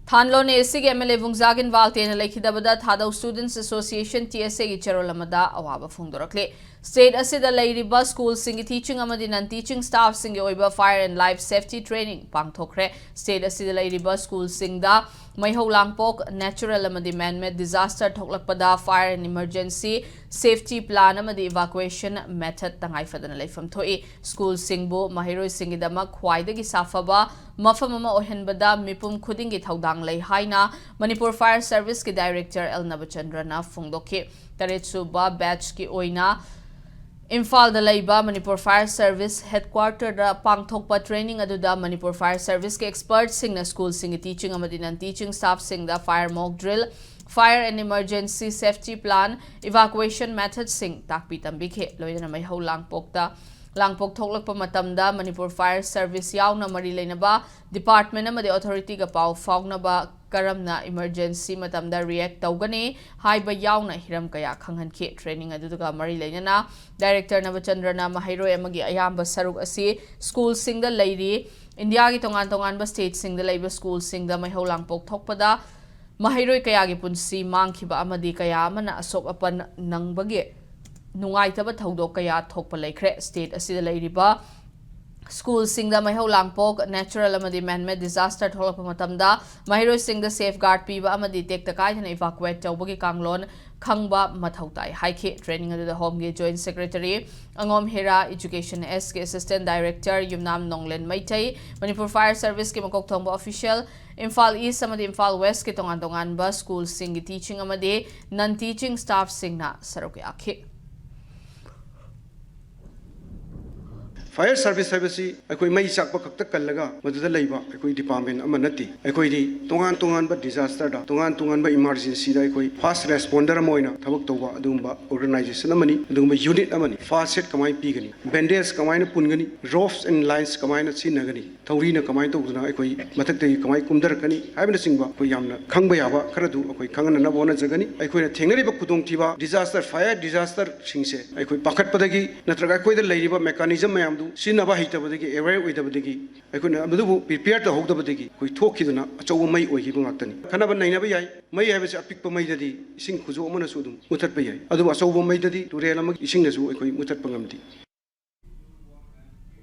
Thanlone Esig MLA Vungzagin Valtena Lakidabada Thadau Students Association TSA Cherolamada Awaba Fundorakle. State Asida Lady Bus School Sing teaching Amadin and teaching staff sing Oiba fire and life safety training. Pangtokre State Asida Lady Bus School Sing da Maiho Langpok Natural Amadi Man-made disaster Toklakpada fire and emergency safety plan Amadi evacuation method Tangai Fadanale from Toi School Singbo Mahiro Singidama Kwaidagi Safaba Mafamama Ohenbada Mipum Kudingi Taudang Lay Haina Manipur Fire Service ki Director El Nabachandrana Fungdoki Taretsuba Batch ki Oina Imphal da Laiba Manipur Fire Service Headquarter da Pangthokpa Training Aduda Manipur Fire Service ke experts sing na school sing teaching amadinan teaching staff sing da fire mock drill fire and emergency safety plan evacuation methods sing takpi tambikhe loina mai ho langpok da Langpok Thoklakpa matamda Manipur Fire Service yauna mari leinaba department amadi authority ga pau faunaba karamna emergency matamda react tawgani haiba yauna hiram kaya khanghanke training aduga mari leinana director Navachandrana Mahairo amagi ayamba saruk asi school singda leiri India gi tongan ba state singda leiba school singda mai ho langpok thokpada Mahairo kaya gi punsi mangkhiba amadi kaya amana asok apan nangbage Nungaitaba Taudo Kaya Tokpa Lakre State Asida Lairiba School Sing the Maho Langpok Natural Amadi Man-made disaster Tolapamatamda Mahiro Sing the safeguard Piba Amadi take the kite and evacuate Taubogi Kanglon Kangba Matautai Haike training under the Home Joint Secretary Angom Hera Education SK Assistant Director Yumnam Nonglen Maitai Manipur Fire Service Kimakok Tongba Official Imphal East Amadi Imphal West Kitongan Ba School Sing teaching Amadi non-teaching staff Sing na Saruki Akhi Fire Service Service I may sak bakta kalaga madada laiba I department amanati I tongan ba disaster da tongan ba emergency da I fast responder moina thabak toba adumba organization amani adumba unit amani fast set kamai pigani bandage kamai na pungani ropes and lines kamai na sinagani thauri na kamai to na I matak te kamai kumdar kani haibna singba ko yamna khangba yaba kharadu I khangana na bona jagani I thengari ba kudong tiba disaster fire disaster singse I pakat padagi natraga I da laiba mechanism mayam Sinaba Hitabadi, aware with the Badigi. I couldn't prepare the Hog the Badigi, we talk in a Chow May or Hibunatani. Kanaba Nainabi, may have a pick Pomadadi, sing Kuzo Monasudum, Mutat Bay. Otherwise, over Maidadi to Realam, Ising as we Mutat Pangamti.